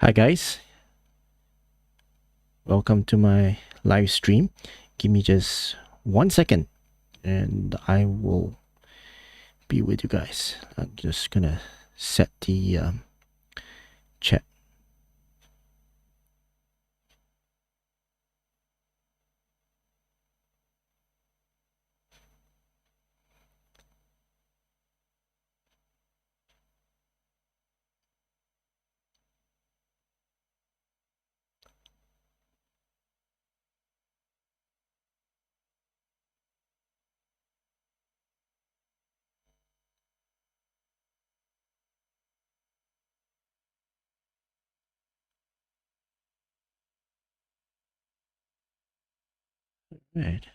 Hi guys, welcome to my live stream. Give me just 1 second and I will be with you guys. I'm just gonna set the chat. Right.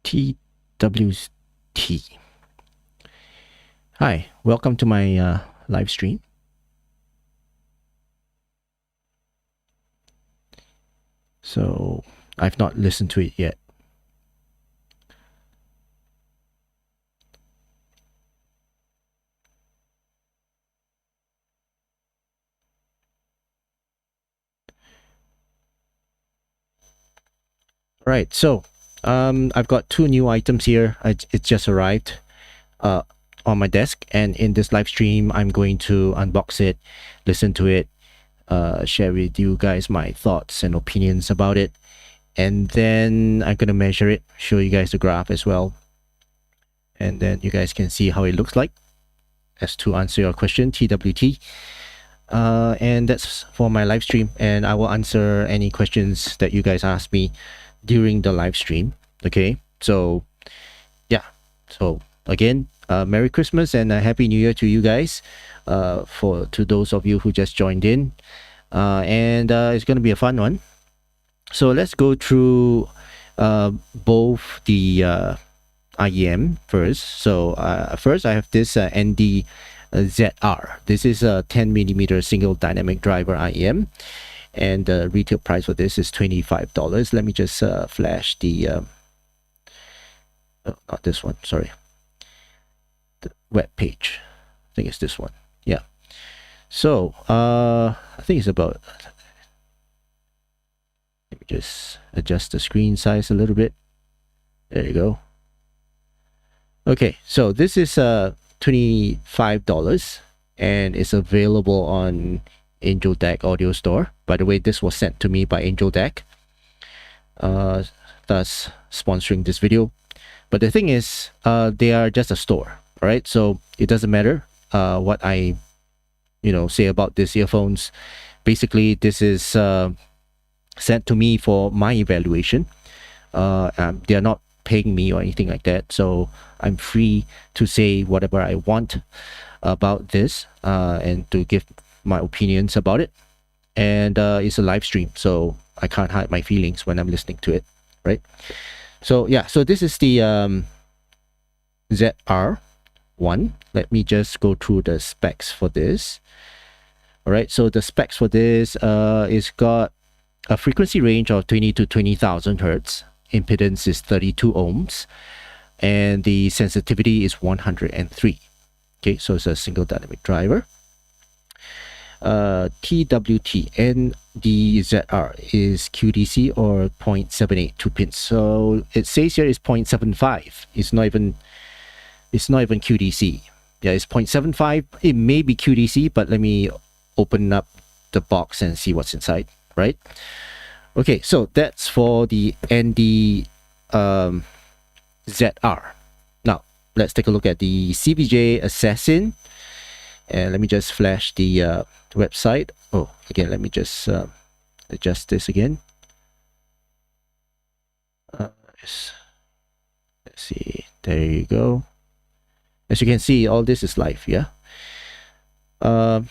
TWT. Hi, welcome to my live stream. So I've not listened to it yet. Right, so I've got two new items here. It just arrived on my desk, and in this live stream, I'm going to unbox it, listen to it, share with you guys my thoughts and opinions about it, and then I'm gonna measure it, show you guys the graph as well, and then you guys can see how it looks like. As to answer your question, TWT. And that's for my live stream, and I will answer any questions that you guys ask me during the live stream. Okay, so yeah, so again, Merry Christmas and a Happy New Year to you guys, to those of you who just joined in, and it's gonna be a fun one. So let's go through both the IEM first. So first I have this ND ZR. This is a 10mm single dynamic driver IEM, and the retail price for this is $25. Let me just flash the not this one, sorry, the web page. I think it's this one. Yeah. So I think it's about, let me just adjust the screen size a little bit. There you go. Okay, so this is $25 and it's available on Angel Deck Audio Store. By the way, this was sent to me by Angel Deck, thus sponsoring this video. But the thing is, they are just a store, right? So it doesn't matter what I, say about these earphones. Basically, this is sent to me for my evaluation. They are not paying me or anything like that, so I'm free to say whatever I want about this and to give my opinions about it. And it's a live stream, so I can't hide my feelings when I'm listening to it, right? So yeah, so this is the ZR1. Let me just go through the specs for this. All right, so the specs for this is got a frequency range of 20 to 20,000 hertz. Impedance is 32 ohms, and the sensitivity is 103. Okay, so it's a single dynamic driver. TWT and the ZR is QDC or 0.78 2 pins. So it says here is 0.75. It's not even QDC. Yeah, it's 0.75. It may be QDC, but let me open up the box and see what's inside, right? Okay, so that's for the ND ZR. Now, let's take a look at the CVJ Assassin. And let me just flash the website. Oh, again, let me just adjust this again. Let's see. There you go. As you can see, all this is live, yeah? I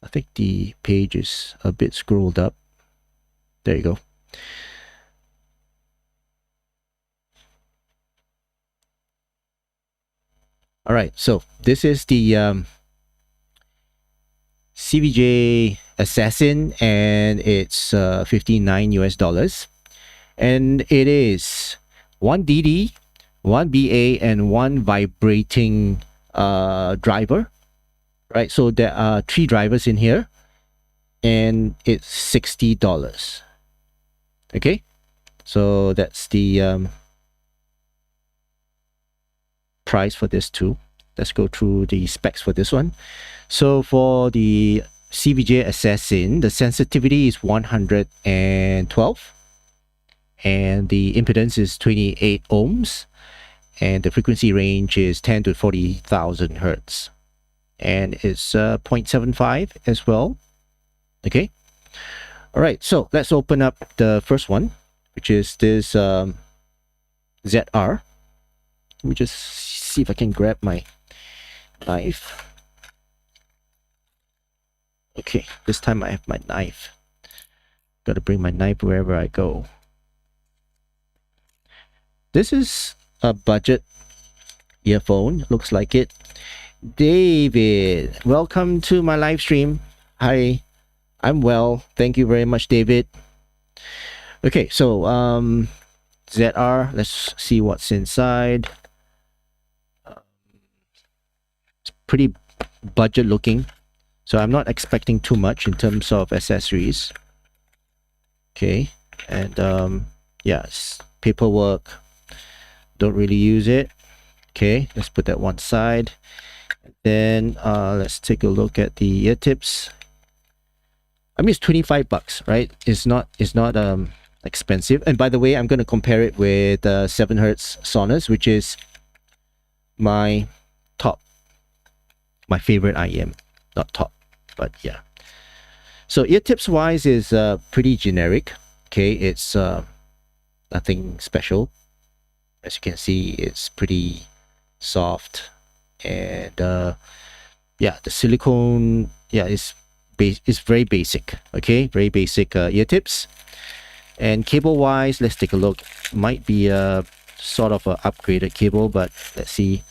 think the page is a bit scrolled up. There you go. All right, so this is the CVJ Assassin, and it's $59 US, and it is 1 DD, one BA and one vibrating driver, right? So there are 3 drivers in here, and it's $60. Okay, so that's the price for this too. Let's go through the specs for this one. So for the CVJ Assassin, the sensitivity is 112, and the impedance is 28 ohms, and the frequency range is 10 to 40,000 hertz, and it's 0.75 as well. Okay, all right, so let's open up the first one, which is this ZR. Let me just see if I can grab my knife. Okay, this time I have my knife. Gotta bring my knife wherever I go. This is a budget earphone, looks like it. David, welcome to my live stream. Hi, I'm well. Thank you very much, David. Okay, so ZR, let's see what's inside. It's pretty budget looking, so I'm not expecting too much in terms of accessories. Okay, and yeah, it's paperwork. Don't really use it. Okay, let's put that one side. Then let's take a look at the ear tips. I mean, it's 25 bucks, right? It's not expensive. And by the way, I'm going to compare it with 7 Hertz Sonus, which is my favorite IEM. Not top, but yeah. So ear tips wise is pretty generic. Okay, it's nothing special. As you can see, it's pretty soft, and yeah, the silicone, yeah, is very basic. Okay, very basic ear tips. And cable wise, let's take a look. Might be a sort of a upgraded cable, but let's see.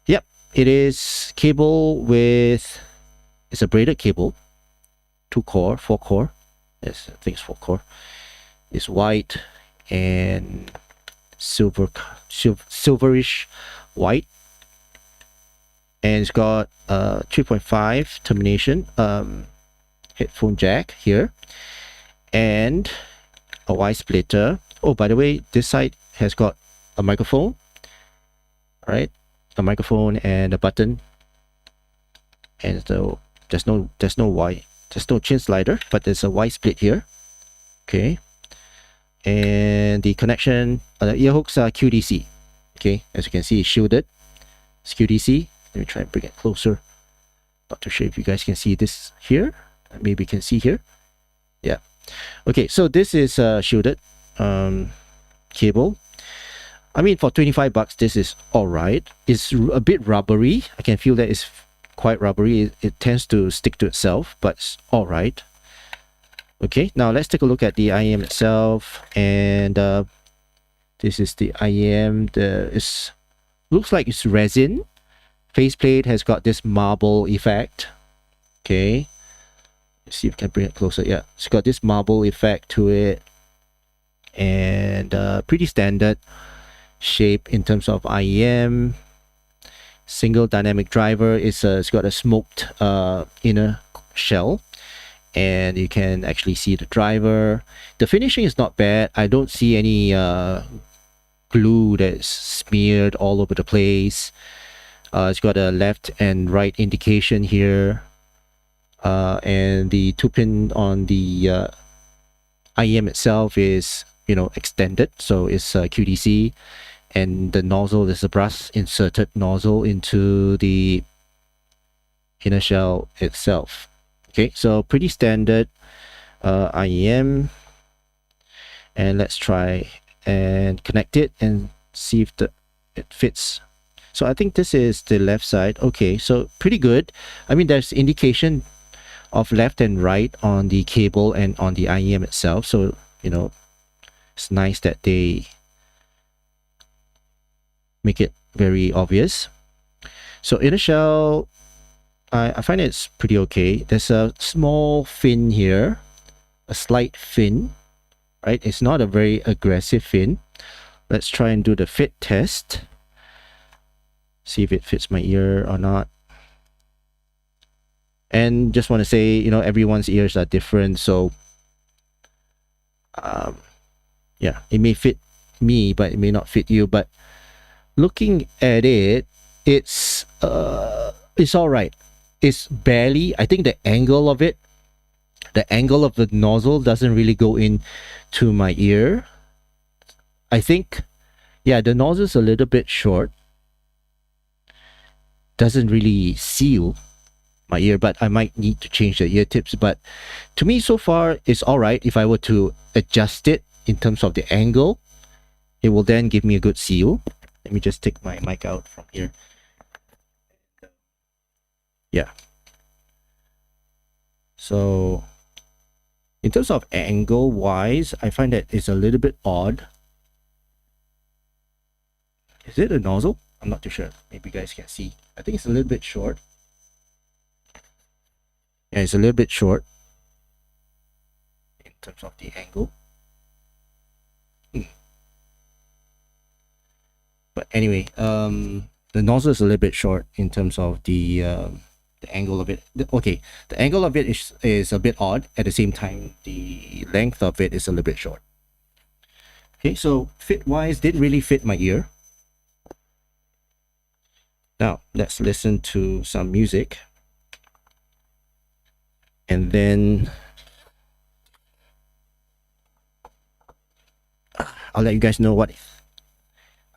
Yep, it is cable with, it's a braided cable, 4 core. Yes, I think it's 4 core. It's white and silverish white, and it's got 3.5 termination headphone jack here, and a Y splitter. Oh, by the way, this side has got a microphone. All right, a microphone and a button, and so there's no chin slider, but there's a Y split here. Okay, and the connection, the ear hooks are QDC. Okay, as you can see, it's shielded. It's QDC. Let me try and bring it closer. Not too sure if you guys can see this here. Maybe you can see here. Yeah. Okay, so this is shielded cable. I mean, for 25 bucks, this is all right. It's a bit rubbery. I can feel that it's quite rubbery. It tends to stick to itself, but it's all right. Okay, now let's take a look at the IEM itself, and this is the IEM. Looks like it's resin. Faceplate has got this marble effect. Okay, let's see if I can bring it closer. Yeah, it's got this marble effect to it, and pretty standard shape in terms of IEM. Single dynamic driver. It's got a smoked inner shell, and you can actually see the driver. The finishing is not bad. I don't see any glue that's smeared all over the place. It's got a left and right indication here, and the 2-pin on the IEM itself is, extended, so it's QDC, and the nozzle is a brass inserted nozzle into the inner shell itself. Okay, so pretty standard IEM, and let's try and connect it and see if it fits. So I think this is the left side. Okay, so pretty good. I mean, there's indication of left and right on the cable and on the IEM itself, so it's nice that they make it very obvious. So inner shell, I find it's pretty okay. There's a small fin here, a slight fin, right? It's not a very aggressive fin. let's try and do the fit test. See if it fits my ear or not. And just want to say, you know, everyone's ears are different, so yeah, it may fit me, but it may not fit you. But looking at it, it's all right. It's barely. I think the angle of it, the angle of the nozzle doesn't really go in to my ear. I think, yeah, the nozzle's a little bit short. Doesn't really seal my ear, but I might need to change the ear tips. But to me, so far, it's all right. If I were to adjust it in terms of the angle, it will then give me a good seal. Let me just take my mic out from here. Yeah. So in terms of angle wise, I find that it's a little bit odd. Is it a nozzle? I'm not too sure. Maybe you guys can see. I think it's a little bit short. Yeah, it's a little bit short in terms of the angle. But anyway, the nozzle is a little bit short in terms of the angle of it. Okay, the angle of it is a bit odd. At the same time, the length of it is a little bit short. Okay, so fit-wise, didn't really fit my ear. Now, let's listen to some music. And then I'll let you guys know what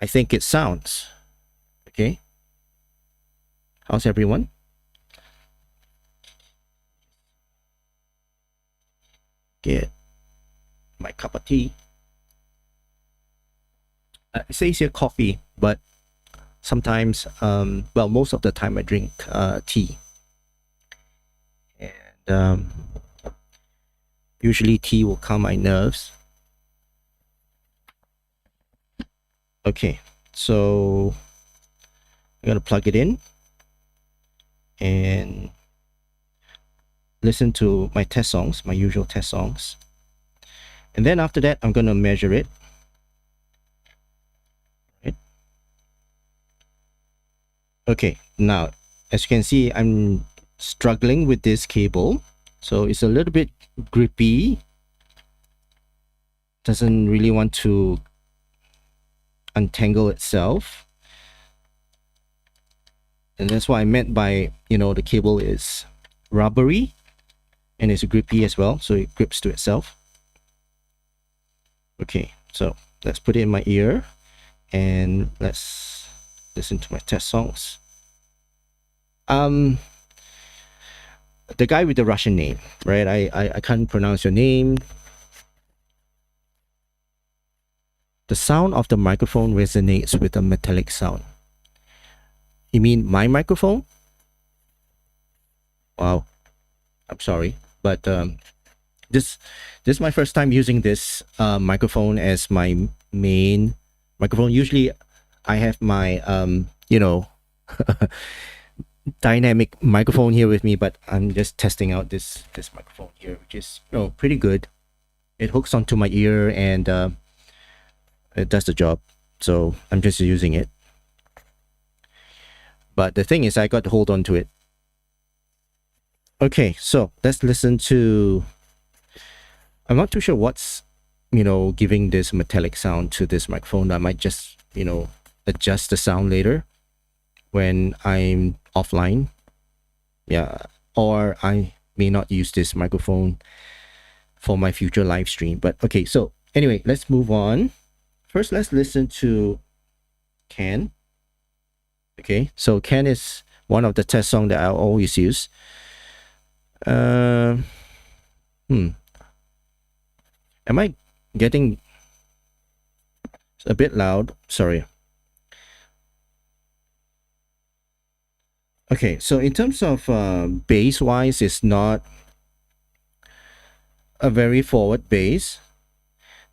I think it sounds. Okay? How's everyone? Get my cup of tea. It says here coffee, but sometimes, well, most of the time I drink tea. And usually tea will calm my nerves. Okay, so I'm gonna plug it in and listen to my test songs, my usual test songs. And then after that, I'm gonna measure it. Right. Okay, now, as you can see, I'm struggling with this cable. So it's a little bit grippy. Doesn't really want to untangle itself. And that's what I meant by, you know, the cable is rubbery and it's grippy as well, so it grips to itself. Okay, so let's put it in my ear and let's listen to my test songs. The guy with the Russian name, right? I can't pronounce your name. The sound of the microphone resonates with a metallic sound. You mean my microphone? Wow, I'm sorry, but this is my first time using this microphone as my main microphone. Usually, I have my you know, dynamic microphone here with me, but I'm just testing out this microphone here, which is, you know, pretty good. It hooks onto my ear and it does the job, so I'm just using it. But the thing is, I got to hold on to it. Okay, so let's listen to, I'm not too sure what's, you know, giving this metallic sound to this microphone. I might just, you know, adjust the sound later when I'm offline. Yeah, or I may not use this microphone for my future live stream. But okay, so anyway, let's move on. First, let's listen to Can. Okay, so Can is one of the test songs that I always use. Am I getting a bit loud? Sorry. Okay, so in terms of bass wise, it's not a very forward bass.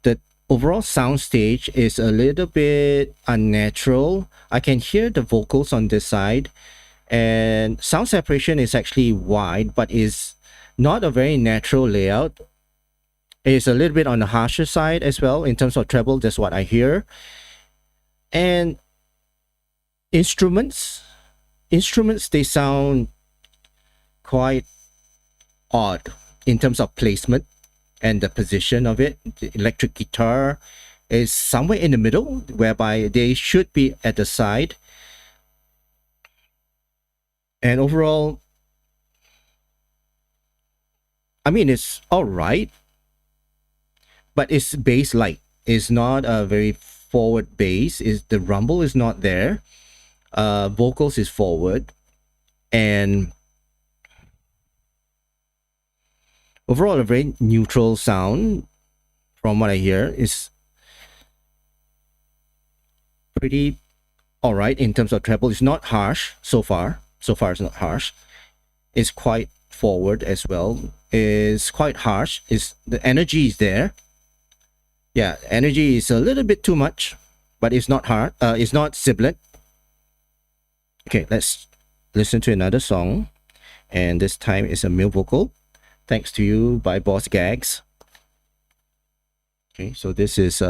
The overall sound stage is a little bit unnatural. I can hear the vocals on this side, and sound separation is actually wide, but is not a very natural layout. It's a little bit on the harsher side as well in terms of treble. That's what I hear. And instruments, they sound quite odd in terms of placement and the position of it. The electric guitar is somewhere in the middle, whereby they should be at the side. And overall, I mean, it's all right, but it's bass light. It's not a very forward bass. Is the rumble is not there. Vocals is forward, and overall a very neutral sound. From what I hear, is pretty all right in terms of treble. It's not harsh so far. So far, it's not harsh. It's quite forward as well. It's quite harsh. Is the energy is there? Yeah, energy is a little bit too much, but it's not hard. It's not sibilant. Okay, let's listen to another song, and this time it's a male vocal. Thanks to You by Boss Gags. Okay, so this is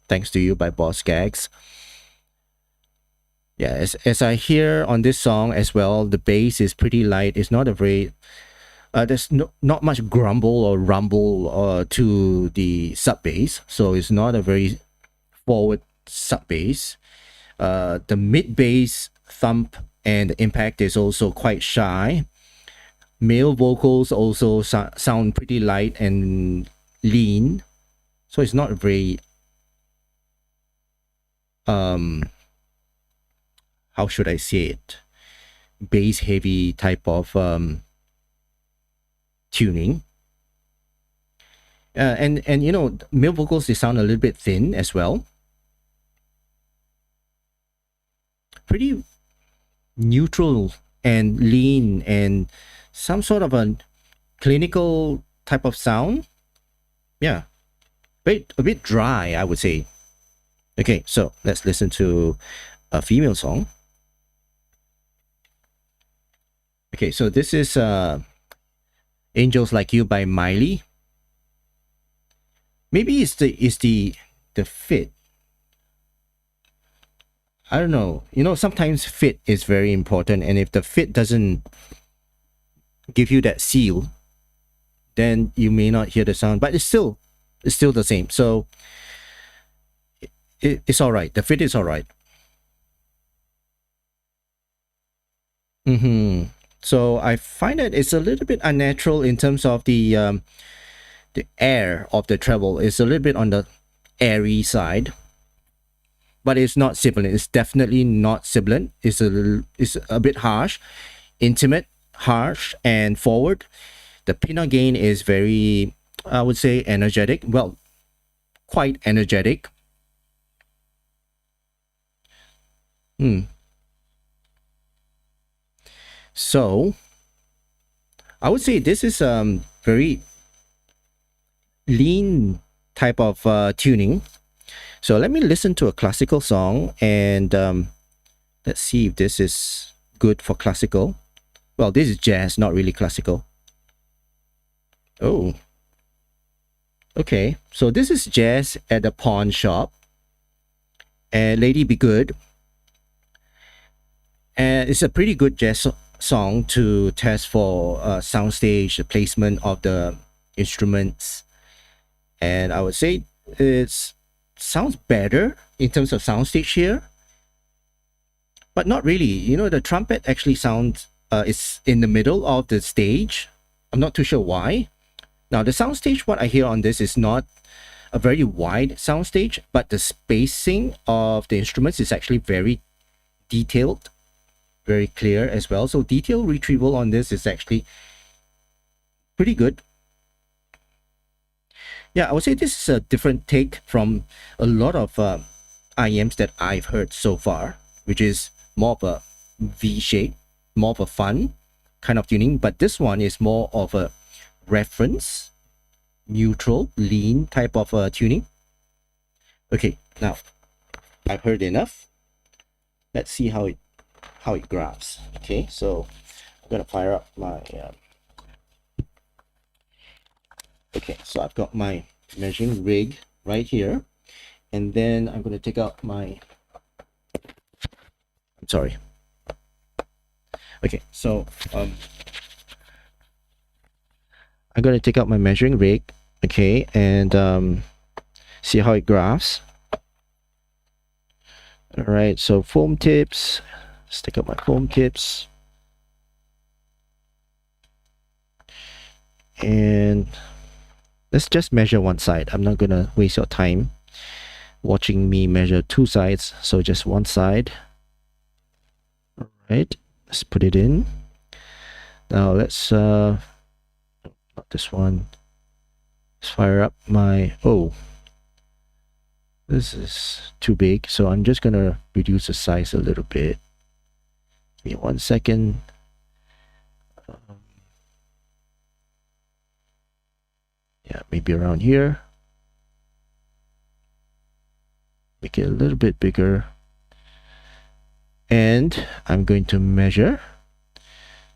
Thanks to You by Boss Gags. Yeah, as I hear on this song as well, the bass is pretty light. It's not a very there's not much grumble or rumble to the sub bass, so it's not a very forward sub bass. The mid bass thump and the impact is also quite shy. Male vocals also sound pretty light and lean, so it's not very how should I say it, bass heavy type of tuning. And you know, male vocals, they sound a little bit thin as well. Pretty neutral and lean and some sort of a clinical type of sound. Yeah, a bit dry, I would say. Okay, so let's listen to a female song. Okay, so this is Angels Like You by Miley. Maybe it's the fit. I don't know. You know, sometimes fit is very important, and if the fit doesn't give you that seal, then you may not hear the sound. But it's still the same. So it's all right. The fit is all right. So I find that it's a little bit unnatural in terms of the air of the treble. It's a little bit on the airy side, but it's not sibilant. It's definitely not sibilant. It's a bit harsh, intimate, harsh, and forward. The pinna gain is very, I would say, energetic. Well, quite energetic. So I would say this is very lean type of tuning. So let me listen to a classical song, and let's see if this is good for classical. Well, this is jazz, not really classical. Oh, okay. So this is jazz at the pawn shop, and Lady Be Good. And it's a pretty good jazz song to test for soundstage, the placement of the instruments, and I would say it sounds better in terms of soundstage here, but not really. You know, the trumpet actually sounds it's in the middle of the stage. I'm not too sure why. Now the soundstage, what I hear on this is not a very wide soundstage, but the spacing of the instruments is actually very detailed, very clear as well. So detail retrieval on this is actually pretty good. Yeah, I would say this is a different take from a lot of IEMs that I've heard so far, which is more of a V shape, more of a fun kind of tuning. But this one is more of a reference, neutral, lean type of tuning. Okay, now I've heard enough. Let's see how it grabs. Okay, so I'm gonna fire up my okay, so I've got my measuring rig right here, and then I'm gonna take out my Sorry. Okay, so I'm going to take out my measuring rig, okay, and see how it graphs. All right, so foam tips. Let's take out my foam tips. And let's just measure one side. I'm not going to waste your time watching me measure two sides, so just one side. All right, let's put it in. Now let's not this one. Let's fire up my, oh, this is too big, so I'm just gonna reduce the size a little bit. Give me 1 second. Yeah, maybe around here. Make it a little bit bigger. And I'm going to measure.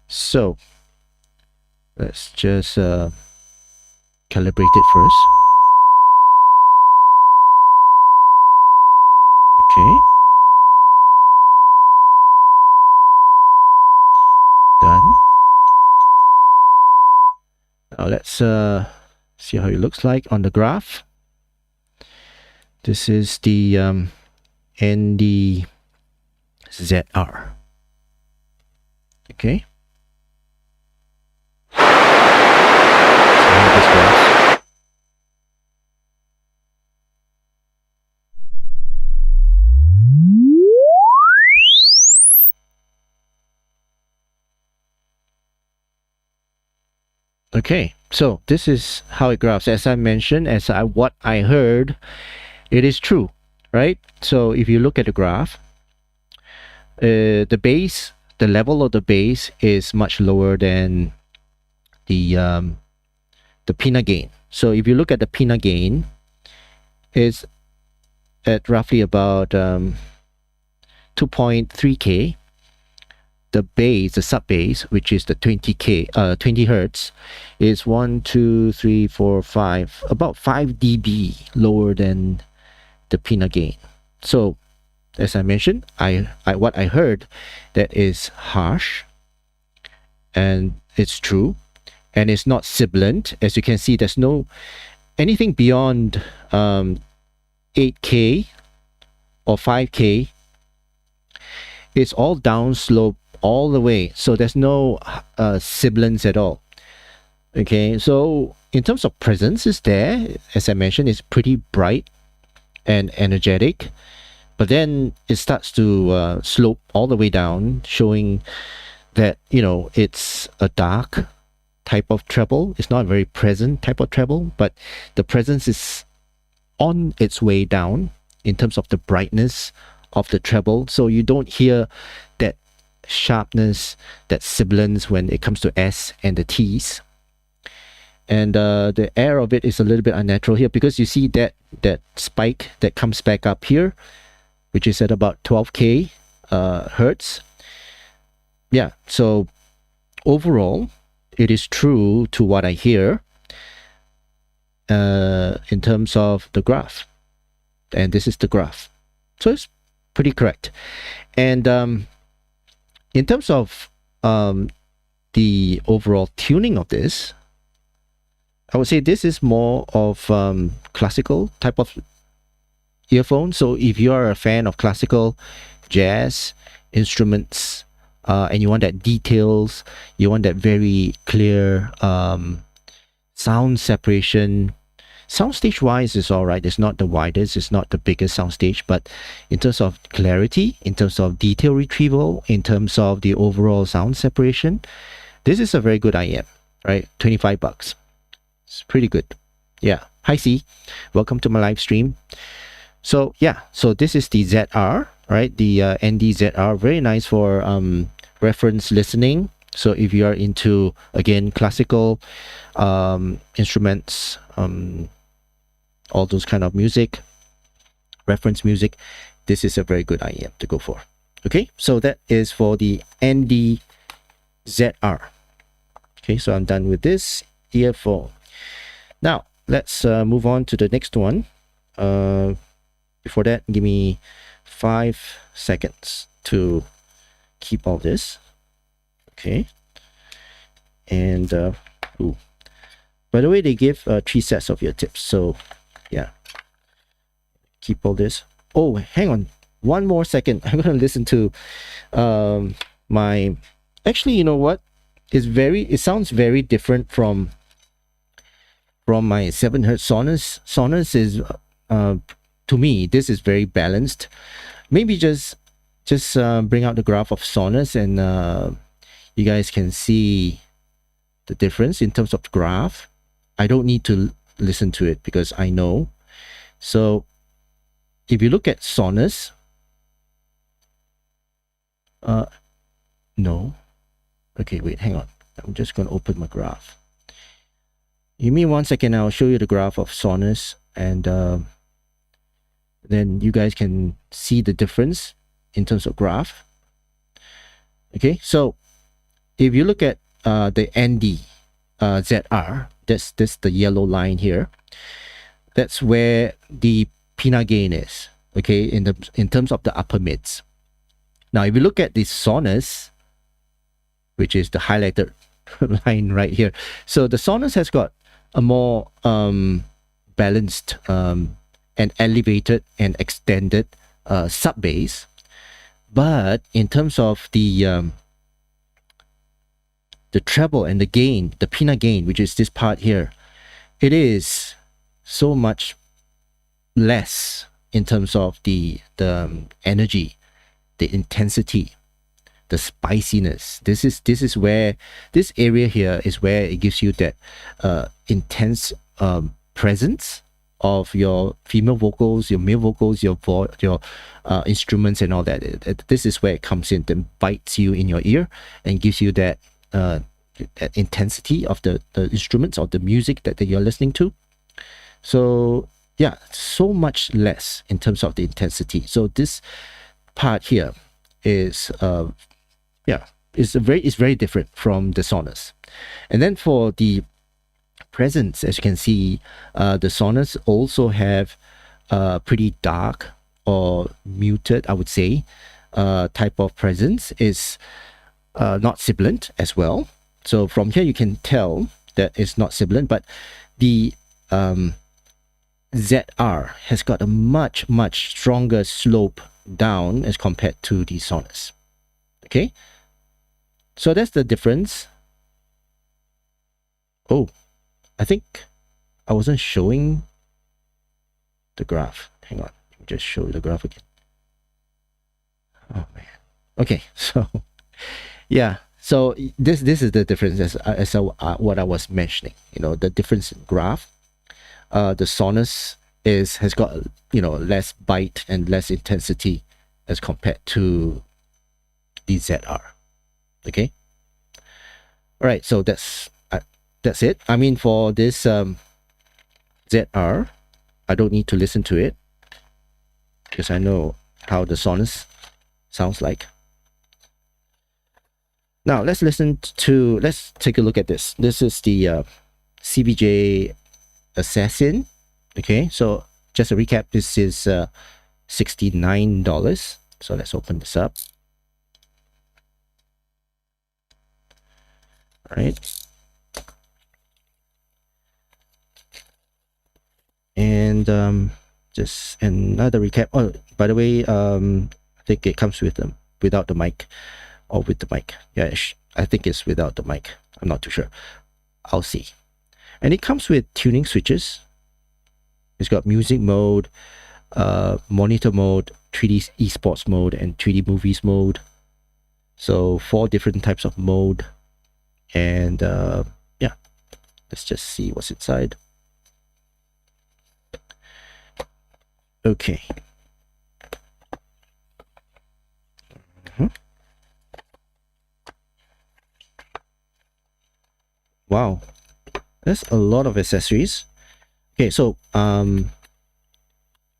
So let's just calibrate it first. Okay. Done. Now let's see how it looks like on the graph. This is the NDZR. Okay. So how this goes. Okay, so this is how it graphs. As I mentioned, what I heard, it is true, right? So if you look at the graph, the base, the level of the base is much lower than the peanut gain. So if you look at the peanut gain, it's at roughly about 2.3K. The base, the sub base, which is the 20 hertz, is 1, 2, 3, 4, 5, about 5 dB lower than the peanut gain. So, as I mentioned, what I heard, that is harsh, and it's true, and it's not sibilant. As you can see, there's no anything beyond 8K or 5K. It's all downslope all the way, so there's no sibilance at all. Okay, so in terms of presence, is there, as I mentioned, it's pretty bright and energetic, but then it starts to slope all the way down, showing that, you know, it's a dark type of treble. It's not a very present type of treble, but the presence is on its way down in terms of the brightness of the treble, so you don't hear that sharpness, that sibilance when it comes to S and the T's. And the air of it is a little bit unnatural here, because you see that spike that comes back up here, which is at about 12K hertz. Yeah, so overall, it is true to what I hear in terms of the graph. And this is the graph. So it's pretty correct. And in terms of the overall tuning of this, I would say this is more of classical type of earphone. So if you are a fan of classical, jazz, instruments, and you want that details, you want that very clear sound separation. Soundstage wise is all right. It's not the widest, it's not the biggest soundstage, but in terms of clarity, in terms of detail retrieval, in terms of the overall sound separation, this is a very good IM, right? 25 bucks. It's pretty good. Yeah. Hi C, welcome to my live stream. So yeah, so this is the ZR, right? The NDZR, very nice for reference listening. So if you are into, again, classical instruments, all those kind of music, reference music, this is a very good IEM to go for. Okay, so that is for the NDZR. Okay, so I'm done with this earphone. Now, let's move on to the next one. Before that, give me 5 seconds to keep all this. Okay. And ooh. By the way, they give 3 sets of ear tips. So yeah, keep all this. Oh, hang on. One more second. I'm going to listen to my... Actually, you know what? It sounds very different from my 7 hertz Sonus. Sonus is, to me, this is very balanced. Maybe just bring out the graph of Sonus, and you guys can see the difference in terms of graph. I don't need to listen to it because I know. So if you look at Sonus, no. Okay, wait, hang on. I'm just going to open my graph. Give me 1 second. I'll show you the graph of Sonus, and then you guys can see the difference in terms of graph. Okay, so if you look at the ND ZR, that's the yellow line here. That's where the pinna gain is. Okay, in terms of the upper mids. Now, if you look at the Sonus, which is the highlighted line right here, so the Sonus has got a more balanced and elevated and extended sub bass, but in terms of the treble and the gain, the pinna gain, which is this part here, it is so much less in terms of the energy, the intensity, the spiciness. This is where this area here is where it gives you that intense presence of your female vocals, your male vocals, your instruments and all that. This is where it comes in, then bites you in your ear and gives you that intensity of the instruments or the music that you're listening to. So yeah, so much less in terms of the intensity. So this part here is it's very different from the Sonus. And then for the presence, as you can see, the Sonus also have pretty dark or muted, I would say, type of presence. Is not sibilant as well. So from here you can tell that it's not sibilant, but the ZR has got a much stronger slope down as compared to the Sonus. Okay, so that's the difference. Oh, I think I wasn't showing the graph. Hang on, let me just show you the graph again. Oh man. Okay, so yeah, so this is the difference as what I was mentioning. You know, the difference in graph. The Sonus has got, you know, less bite and less intensity as compared to the ZR. Okay. All right. So that's it. I mean, for this ZR, I don't need to listen to it because I know how the Sonus sounds like. Now let's take a look at this. This is the CVJ Assassin. Okay, so just a recap, this is $69. So let's open this up. All right, and just another recap. Oh, by the way, I think it comes with them without the mic, or with the mic. Yeah, I think it's without the mic. I'm not too sure. I'll see. And it comes with tuning switches. It's got music mode, monitor mode, 3D esports mode, and 3D movies mode. So 4 different types of mode. And yeah, let's just see what's inside. Okay. Wow, that's a lot of accessories. Okay, so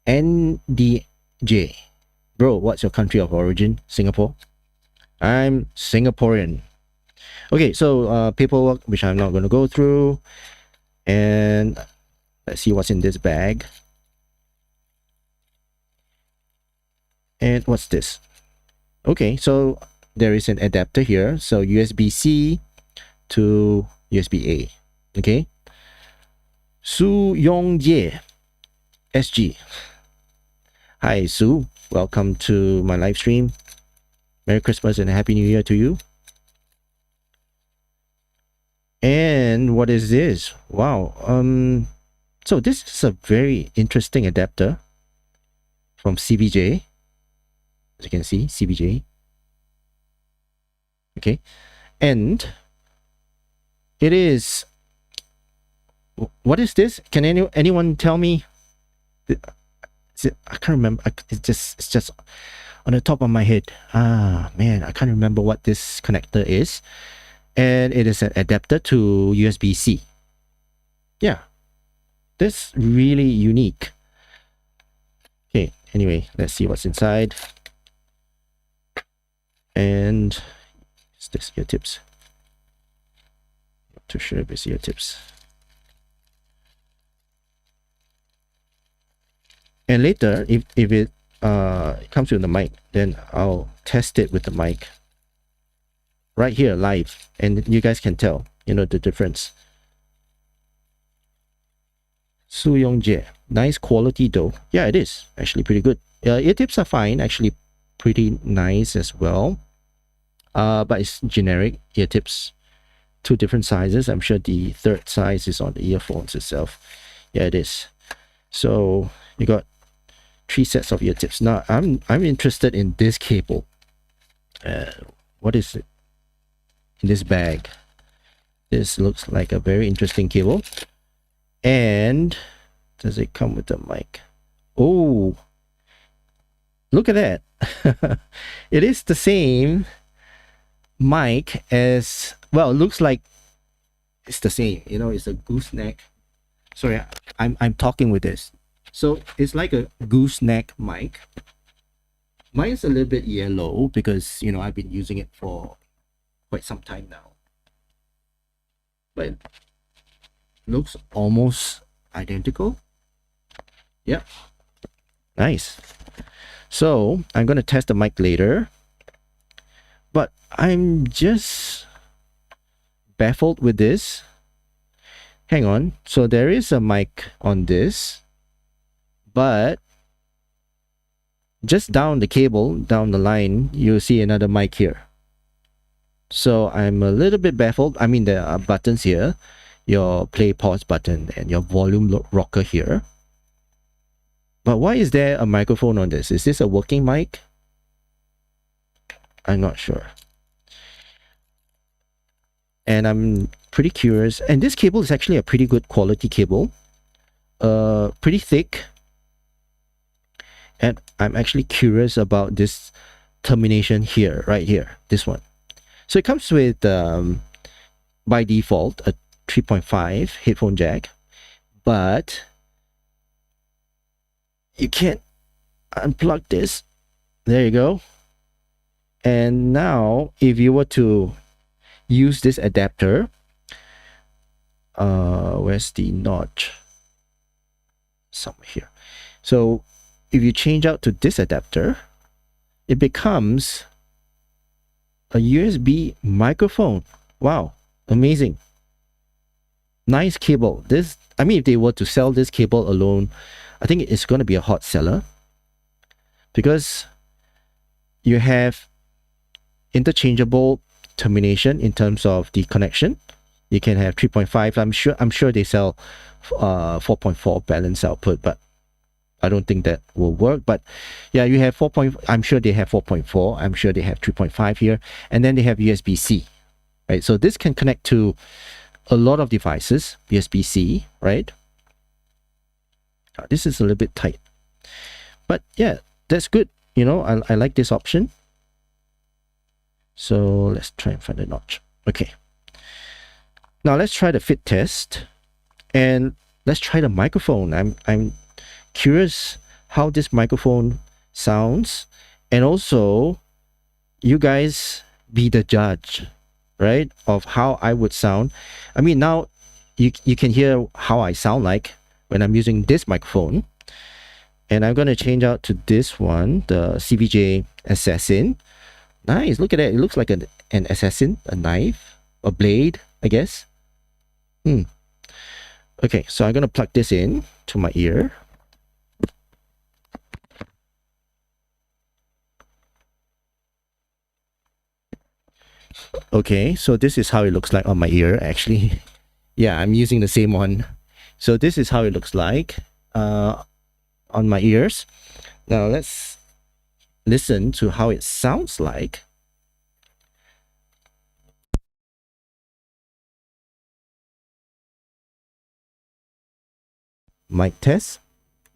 NDJ, bro, what's your country of origin? Singapore. I'm Singaporean. Okay, so paperwork, which I'm not going to go through, and let's see what's in this bag. And what's this? Okay, so there is an adapter here. So USB-C to USB-A. Okay. Su Yong-ye, SG. Hi, Sue. Welcome to my live stream. Merry Christmas and Happy New Year to you. And what is this? Wow. So this is a very interesting adapter from CVJ. As you can see, CVJ. Okay. And it is, what is this? Can anyone tell me? I can't remember. It's just on the top of my head. Ah, man, I can't remember what this connector is. And it is an adapter to USB-C. Yeah, that's really unique. Okay, anyway, let's see what's inside. And is this ear tips? Not too sure if it's ear tips. And later, if it comes with the mic, then I'll test it with the mic right here live, and you guys can tell, you know, the difference. Su Yong-jae, nice quality though. Yeah, it is actually pretty good. Ear tips are fine, actually pretty nice as well. But it's generic ear tips, 2 different sizes. I'm sure the third size is on the earphones itself. Yeah, it is. So you got 3 sets of ear tips. Now I'm interested in this cable. What is it in this bag? This looks like a very interesting cable. And does it come with the mic? Oh, look at that. It is the same mic as, well, it looks like it's the same, you know, it's a gooseneck. Sorry, I'm talking with this. So it's like a gooseneck mic. Mine's a little bit yellow because, you know, I've been using it for quite some time now. But it looks almost identical. Yep. Nice. So I'm going to test the mic later. But I'm just baffled with this. Hang on. So there is a mic on this. But just down the cable, down the line, you'll see another mic here. So I'm a little bit baffled. I mean, there are buttons here. Your play pause button and your volume rocker here. But why is there a microphone on this? Is this a working mic? I'm not sure. And I'm pretty curious. And this cable is actually a pretty good quality cable. Pretty thick. And I'm actually curious about this termination here, right here, this one. So it comes with, by default, a 3.5 headphone jack. But you can't unplug this. There you go. And now, if you were to use this adapter, where's the notch? Somewhere here. So if you change out to this adapter, it becomes a USB microphone. Wow, amazing. Nice cable. This, I mean, if they were to sell this cable alone, I think it's going to be a hot seller, because you have interchangeable termination in terms of the connection. You can have 3.5. I'm sure they sell 4.4 balance output, but I don't think that will work. But yeah, you have 4. I'm sure they have 4.4. I'm sure they have 3.5 here, and then they have USB-C, right? So this can connect to a lot of devices. USB-C, right? This is a little bit tight, but yeah, that's good. You know, I like this option. So let's try and find a notch. Okay. Now let's try the fit test, and let's try the microphone. I'm curious how this microphone sounds, and also you guys be the judge, right, of how I would sound. I mean, now you can hear how I sound like when I'm using this microphone. And I'm going to change out to this one, the CVJ Assassin. Nice. Look at that. It looks like an assassin, a knife, a blade, I guess. Hmm. Okay, so I'm gonna plug this in to my ear. Okay, so this is how it looks like on my ear, actually. Yeah, I'm using the same one. So this is how it looks like on my ears. Now let's listen to how it sounds like. Mic test.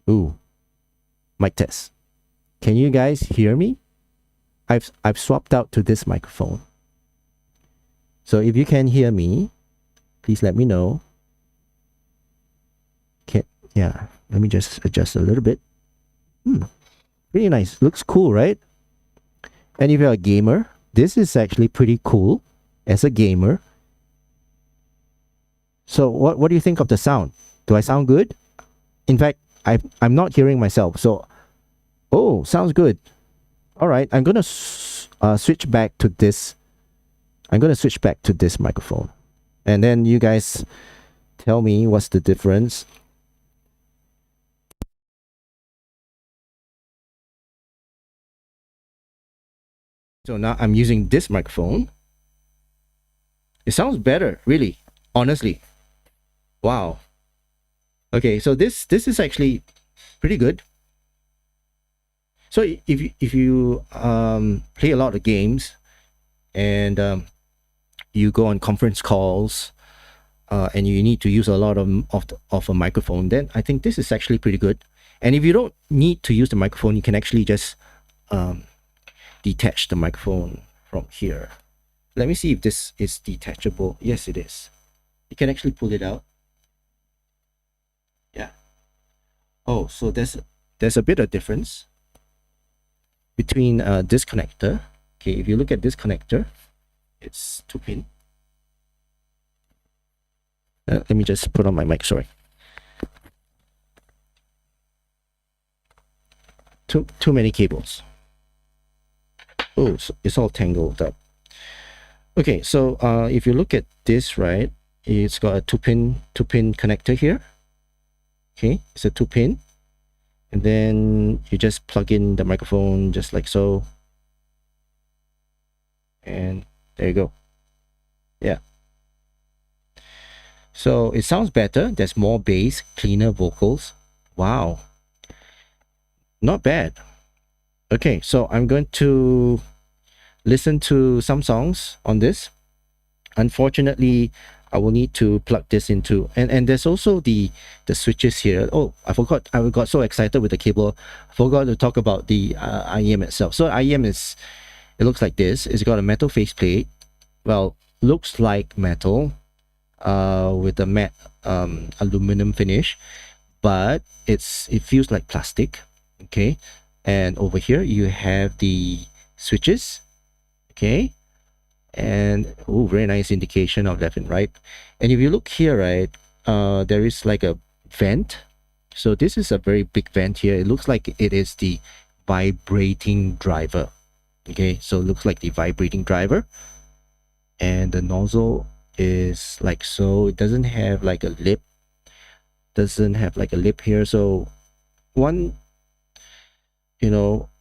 Ooh, mic test. Can you guys hear me? I've swapped out to this microphone. So if you can hear me, please let me know. Yeah, let me just adjust a little bit. Pretty nice. Looks cool, right? And if you're a gamer, this is actually pretty cool as a gamer. So what do you think of the sound? Do I sound good? In fact, I'm not hearing myself. So, oh, sounds good. All right, I'm gonna switch back to this. I'm gonna switch back to this microphone, and then you guys tell me what's the difference. So now I'm using this microphone. It sounds better, really, honestly. Wow. Okay, so this is actually pretty good. So if you play a lot of games and you go on conference calls and you need to use a lot of a microphone, then I think this is actually pretty good. And if you don't need to use the microphone, you can actually just detach the microphone from here. Let me see if this is detachable. Yes, it is. You can actually pull it out. Yeah. Oh, so there's a bit of difference between this connector. Okay, if you look at this connector, it's 2-pin. Let me just put on my mic, sorry. Too many cables. Oh, so it's all tangled up. Okay, so if you look at this, right, it's got a two-pin connector here. Okay, it's a 2-pin. And then you just plug in the microphone just like so. And there you go. Yeah. So it sounds better. There's more bass, cleaner vocals. Wow. Not bad. Okay, so I'm going to listen to some songs on this. Unfortunately, I will need to plug this into and there's also the switches here. Oh, I got so excited with the cable. I forgot to talk about the IEM itself. So IEM it looks like this. It's got a metal faceplate. Well, looks like metal with a matte aluminum finish, but it feels like plastic. Okay, and over here you have the switches. Okay, and oh, very nice indication of left and right. And if you look here, right, there is like a vent. So this is a very big vent here. It looks like it is the vibrating driver. Okay, so it looks like the vibrating driver, and the nozzle is like so. It doesn't have like a lip. Doesn't have like a lip here. So one,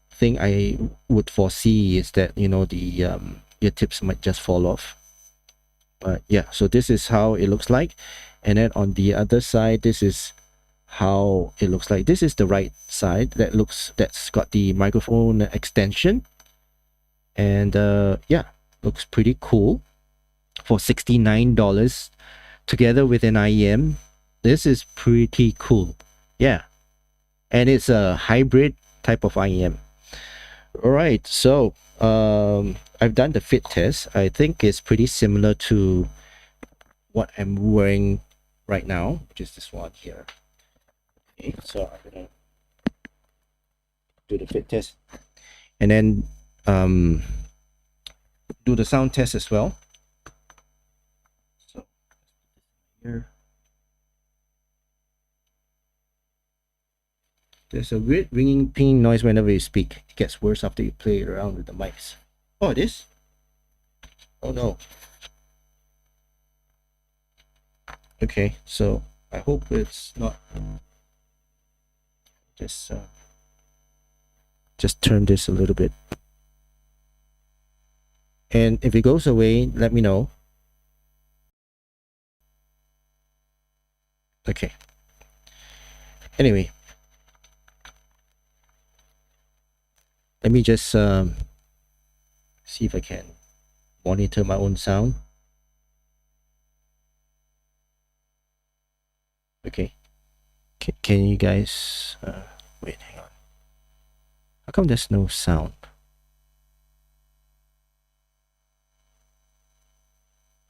thing I would foresee is that the your tips might just fall off. But yeah, so this is how it looks like. And then on the other side, this is how it looks like. This is the right side that's got the microphone extension. And yeah, looks pretty cool for $69 together with an IEM. This is pretty cool. Yeah. And it's a hybrid type of IEM. All right, so I've done the fit test. I think it's pretty similar to what I'm wearing right now, which is this one here. Okay, so I'm gonna do the fit test and then do the sound test as well. So here, there's a weird ringing ping noise whenever you speak. It gets worse after you play around with the mics. Oh, it is? Oh no. Okay, so I hope it's not. Just turn this a little bit. And if it goes away, let me know. Okay. Anyway, let me just see if I can monitor my own sound. Okay. Can you guys wait, hang on. How come there's no sound?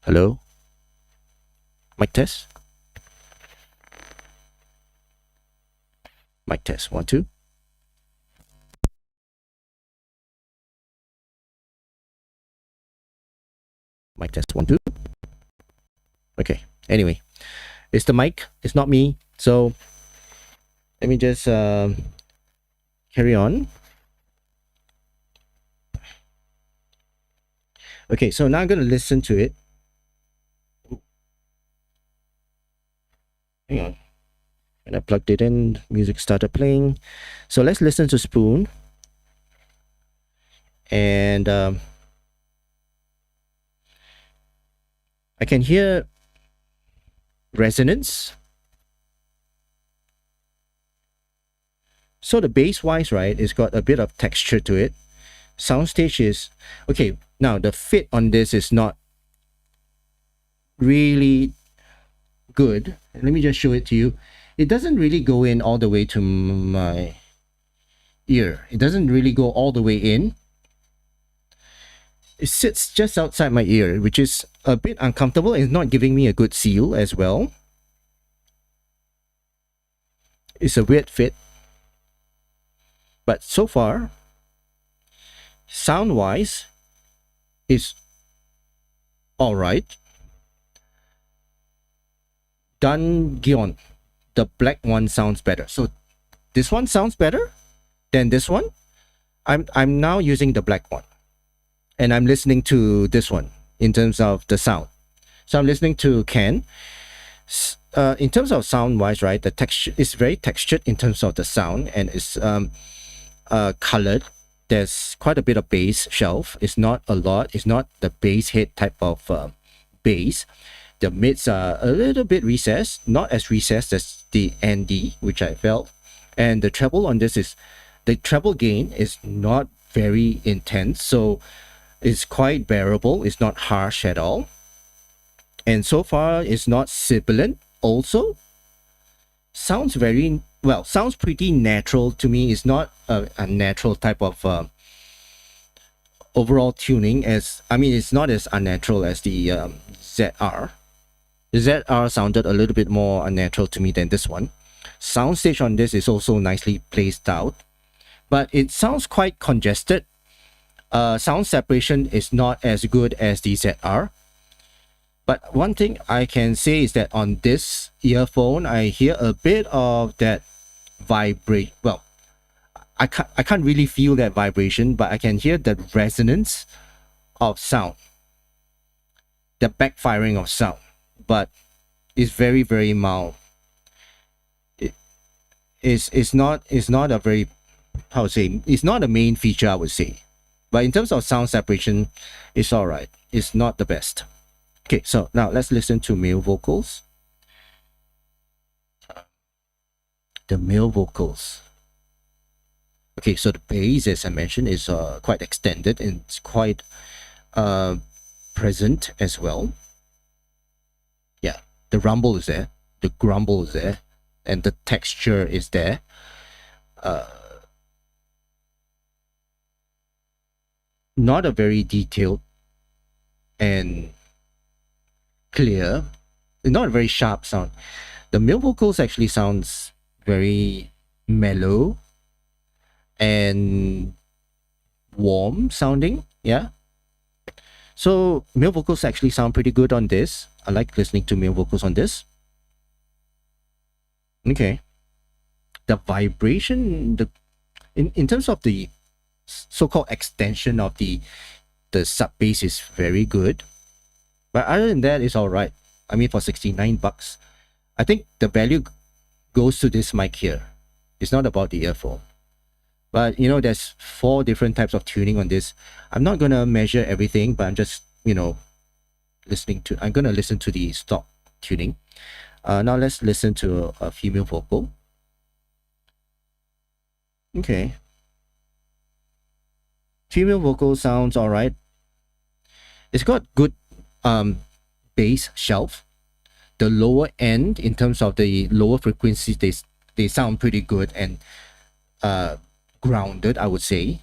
Hello? Mic test? Mic test, 1, 2. Mic test, 1, 2. Okay. Anyway, it's the mic. It's not me. So let me just carry on. Okay, so now I'm going to listen to it. Hang on. When I plugged it in, music started playing. So let's listen to Spoon. And I can hear resonance. So the bass wise, right, it's got a bit of texture to it. Soundstage is okay. Now the fit on this is not really good. Let me just show it to you. It doesn't really go in all the way to my ear. It doesn't really go all the way in. It sits just outside my ear, which is a bit uncomfortable. It's not giving me a good seal as well. It's a weird fit. But so far, sound-wise, it's alright. Dan Gion, the black one sounds better. So this one sounds better than this one. I'm now using the black one. And I'm listening to this one in terms of the sound. So I'm listening to Ken. In terms of sound wise, right, the texture is very textured in terms of the sound, and it's colored. There's quite a bit of bass shelf. It's not a lot. It's not the bass head type of bass. The mids are a little bit recessed, not as recessed as the ND, which I felt. And the treble on this is, the treble gain is not very intense, so it's quite bearable. It's not harsh at all. And so far, it's not sibilant also. Sounds very, well, sounds pretty natural to me. It's not a natural type of overall tuning as, I mean, it's not as unnatural as the ZR. The ZR sounded a little bit more unnatural to me than this one. Soundstage on this is also nicely placed out, but it sounds quite congested. Sound separation is not as good as the ZR. But one thing I can say is that on this earphone, I hear a bit of that vibrate. Well, I can't really feel that vibration, but I can hear the resonance of sound, the backfiring of sound, but it's very, very mild. It's not a very, how to say, it's not a main feature, I would say. But in terms of sound separation, it's all right. It's not the best. Okay, so now let's listen to male vocals. The male vocals. Okay, so the bass, as I mentioned, is quite extended and it's quite present as well. Yeah, the rumble is there, the grumble is there, and the texture is there. Not a very detailed and clear, not a very sharp sound. The male vocals actually sounds very mellow and warm sounding. Yeah, so male vocals actually sound pretty good on this. I like listening to male vocals on this. Okay, the vibration, in terms of the so-called extension of the the sub bass is very good. But other than that, it's all right. I mean, for 69 bucks, I think the value goes to this mic here. It's not about the earphone. But, you know, there's 4 different types of tuning on this. I'm not going to measure everything, but I'm just, you know, I'm going to listen to the stock tuning. Now let's listen to a female vocal. Okay. Female vocal sounds all right. It's got good bass shelf. The lower end, in terms of the lower frequencies, they sound pretty good and grounded, I would say.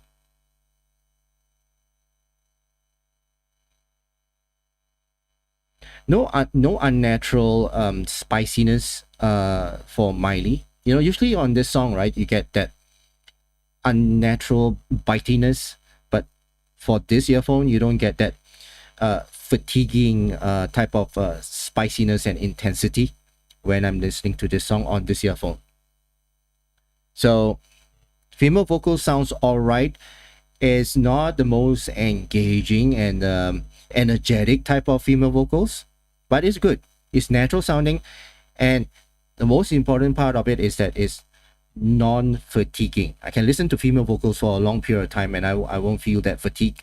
No unnatural spiciness for Miley. You know, usually on this song, right, you get that unnatural bitiness, but for this earphone, you don't get that fatiguing type of spiciness and intensity when I'm listening to this song on this earphone. So, female vocal sounds all right. It's not the most engaging and energetic type of female vocals, but it's good. It's natural sounding, and the most important part of it is that it's non-fatiguing. I can listen to female vocals for a long period of time and I won't feel that fatigue.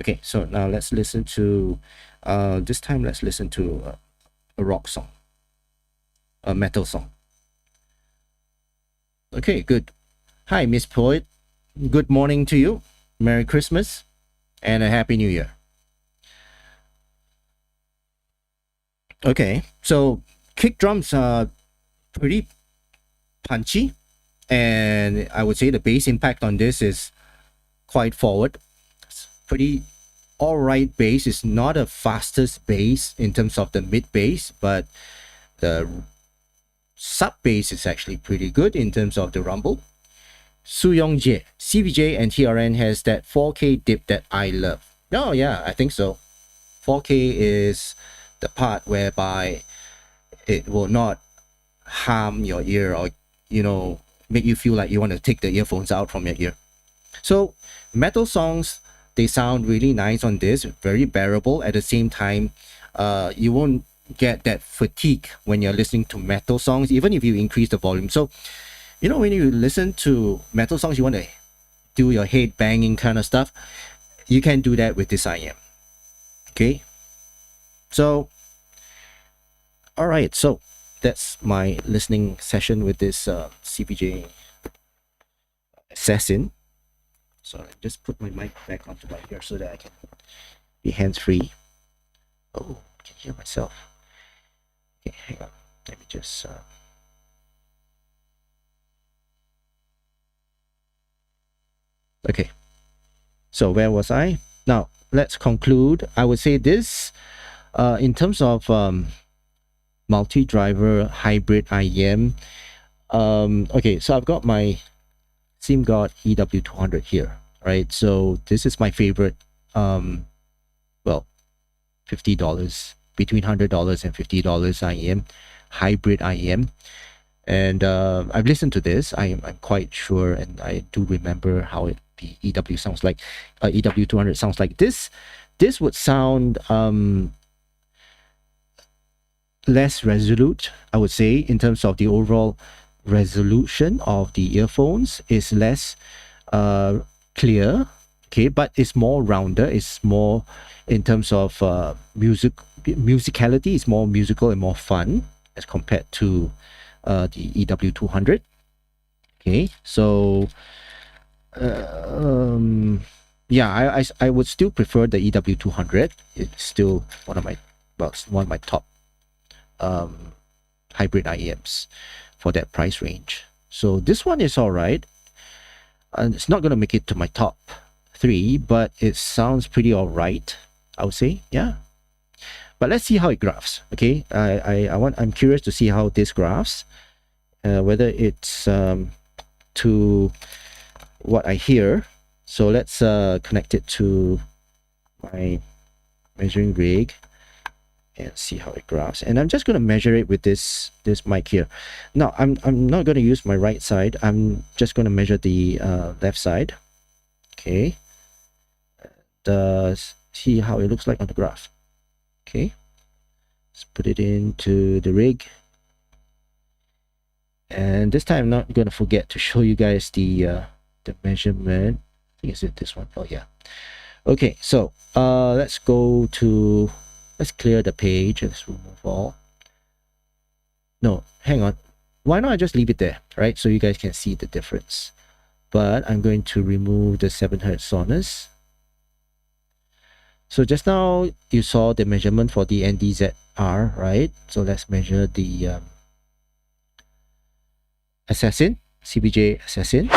Okay, so now let's listen to, this time let's listen to a rock song, a metal song. Okay, good. Hi, Miss Poet. Good morning to you. Merry Christmas and a Happy New Year. Okay, so kick drums are pretty punchy, and I would say the bass impact on this is quite forward. It's pretty all right bass. It's not the fastest bass in terms of the mid bass, but the sub bass is actually pretty good in terms of the rumble. Suyongjae, CVJ and TRN has that 4K dip that I love. Oh yeah, I think so. 4K is the part whereby it will not harm your ear or, you know, make you feel like you want to take the earphones out from your ear. So metal songs, they sound really nice on this, very bearable. At the same time, you won't get that fatigue when you're listening to metal songs, even if you increase the volume. So, you know, when you listen to metal songs, you want to do your head banging kind of stuff. You can do that with this IM. Okay. So, all right. So that's my listening session with this CVJ Assassin. So I just put my mic back onto my ear so that I can be hands-free. Oh, I can hear myself. Okay, hang on. Let me just... Okay. So where was I? Now, let's conclude. I would say this, in terms of multi-driver hybrid IEM. Okay, so I've got my SimGod EW200 here, right? So this is my favorite, well, $50, between $100 and $50 IEM, hybrid IEM. And I've listened to this. I'm quite sure, and I do remember how the EW sounds like. EW200 sounds like this. This would sound less resolute, I would say, in terms of the overall resolution of the earphones is less clear, okay, but it's more rounder. It's more in terms of musicality. It's more musical and more fun as compared to the EW200. Okay, so yeah, I would still prefer the EW200. It's still one of my top hybrid IEMs for that price range. So this one is all right, and it's not going to make it to my top 3, but it sounds pretty all right, I would say. Yeah, but let's see how it graphs. Okay, I'm curious to see how this graphs, whether it's to what I hear. So let's connect it to my measuring rig and see how it graphs. And I'm just going to measure it with this mic here. Now I'm not going to use my right side. I'm just going to measure the left side. Okay, see how it looks like on the graph. Okay, let's put it into the rig. And this time I'm not gonna forget to show you guys the measurement. I think it's this one. Oh yeah. Okay, so let's clear the page. Let's remove all. No, hang on. Why not I just leave it there, right? So you guys can see the difference. But I'm going to remove the 7 Hz Sonus. So just now you saw the measurement for the NDZR, right? So let's measure the Assassin, CVJ Assassin.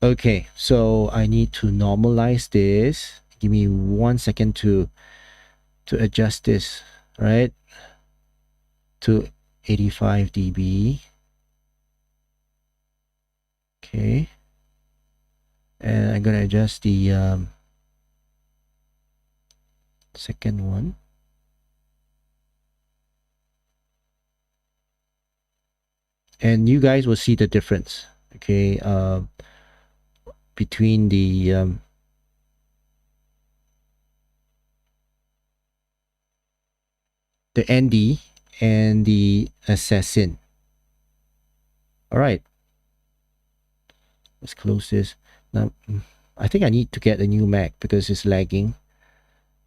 Okay, so I need to normalize this. Give me 1 second to adjust this, right? To 85 dB. Okay. And I'm gonna adjust the second one. And you guys will see the difference, okay, between the ND and the Assassin. All right, let's close this. Now, I think I need to get a new Mac because it's lagging.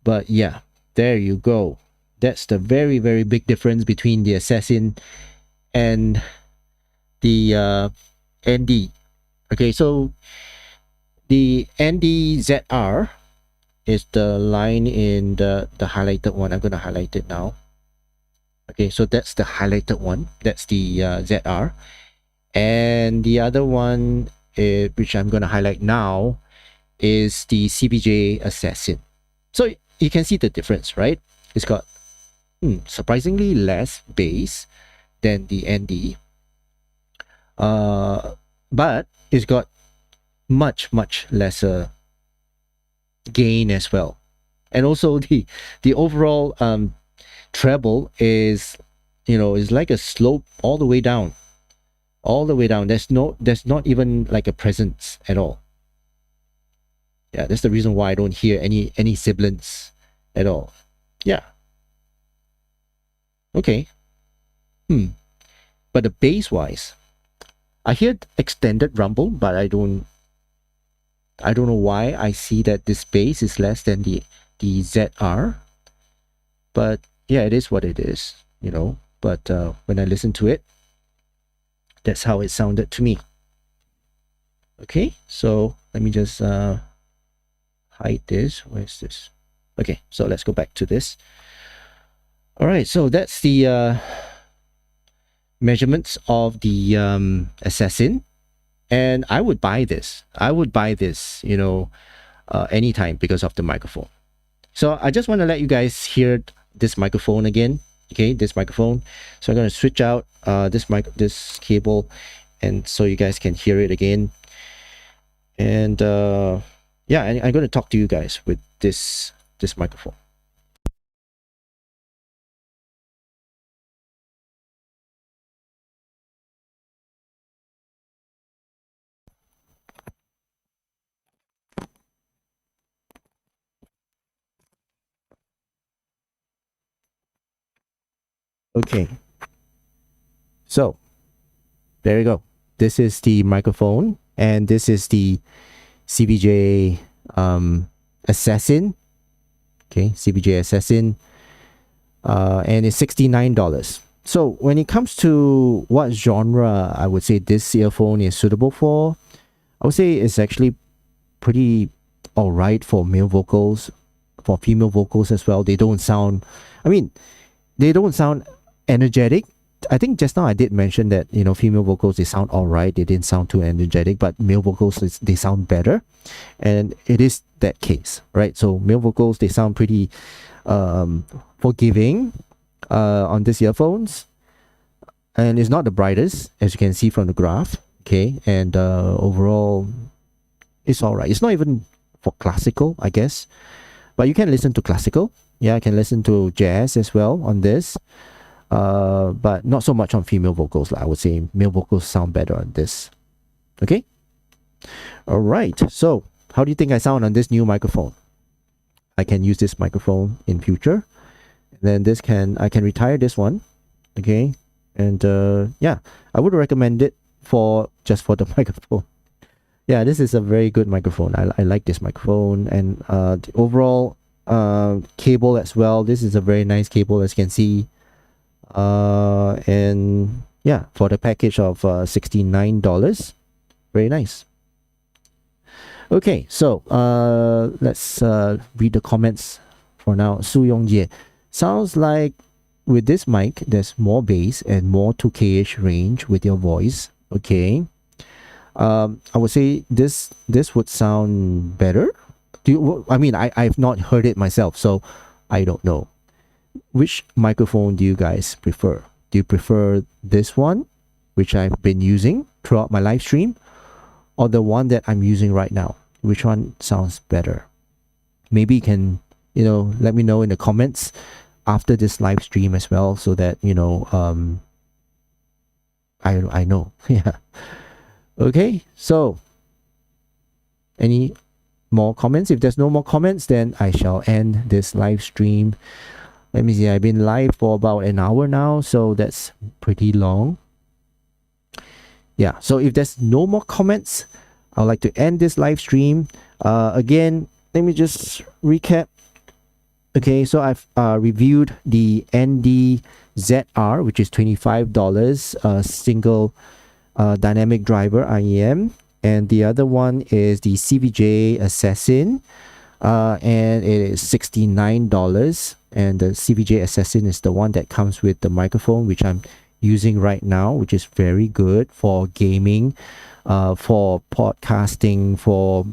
But yeah, there you go. That's the very, very big difference between the Assassin and the ND. Okay, so the NDZR is the line in the highlighted one. I'm going to highlight it now. Okay, so that's the highlighted one. That's the ZR. And the other one, which I'm going to highlight now, is the CVJ Assassin. So you can see the difference, right? It's got surprisingly less bass than the ND. But it's got much lesser gain as well. And also the overall treble is, is like a slope all the way down. There's not even like a presence at all. Yeah, that's the reason why I don't hear any sibilants at all. Yeah. Okay. But the bass wise, I hear extended rumble, but I don't know why I see that this bass is less than the ZR. But yeah, it is what it is, But when I listen to it, that's how it sounded to me. Okay, so let me just hide this. Where's this? Okay, so let's go back to this. All right, so that's the measurements of the Assassin. And I would buy this. Anytime because of the microphone. So I just want to let you guys hear this microphone again. Okay, this microphone. So I'm going to switch out this cable, and so you guys can hear it again. And yeah, I'm going to talk to you guys with this microphone. Okay, so there you go. This is the microphone, and this is the CVJ Assassin. Okay, CVJ Assassin, and it's $69. So when it comes to what genre I would say this earphone is suitable for, I would say it's actually pretty alright for male vocals, for female vocals as well. They don't sound energetic. I think just now I did mention that, female vocals, they sound alright. They didn't sound too energetic, but male vocals, they sound better. And it is that case, right? So male vocals, they sound pretty forgiving on these earphones. And it's not the brightest, as you can see from the graph. Okay, and overall, it's all right. It's not even for classical, I guess, but you can listen to classical. Yeah, I can listen to jazz as well on this. But not so much on female vocals. I would say male vocals sound better on this. Okay. All right. So, how do you think I sound on this new microphone? I can use this microphone in future. And then I can retire this one. Okay. And yeah, I would recommend it just for the microphone. Yeah, this is a very good microphone. I like this microphone, and the overall cable as well. This is a very nice cable, as you can see. And yeah, for the package of $69, very nice. Okay, so let's read the comments for now. Su Yongjie, sounds like with this mic, there's more bass and more 2K-ish range with your voice. Okay. I would say this would sound better. I've not heard it myself, so I don't know. Which microphone do you guys prefer? Do you prefer this one, which I've been using throughout my live stream, or the one that I'm using right now? Which one sounds better? Maybe you can, let me know in the comments after this live stream as well, so that, I know. Yeah. Okay, so any more comments? If there's no more comments, then I shall end this live stream. Let me see, I've been live for about an hour now, so that's pretty long. Yeah, so if there's no more comments, I'd like to end this live stream. Again, let me just recap. Okay, so I've reviewed the ND-ZR, which is $25, single dynamic driver IEM, and the other one is the CVJ Assassin, and it is $69, and the CVJ Assassin is the one that comes with the microphone, which I'm using right now, which is very good for gaming, for podcasting, for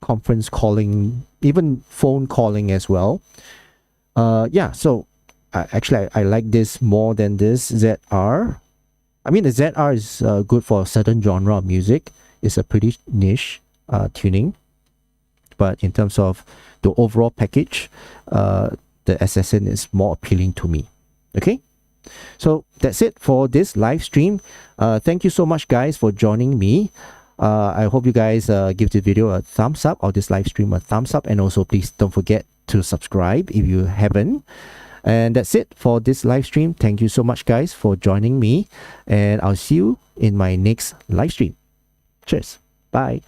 conference calling, even phone calling as well. Yeah, so actually I like this more than this ZR. I mean, the ZR is good for a certain genre of music. It's a pretty niche tuning, but in terms of the overall package, the Assassin is more appealing to me. Okay, so that's it for this live stream. Thank you so much, guys, for joining me. I hope you guys give the video a thumbs up, or this live stream a thumbs up, and also please don't forget to subscribe if you haven't. And that's it for this live stream. Thank you so much, guys, for joining me, and I'll see you in my next live stream. Cheers. Bye.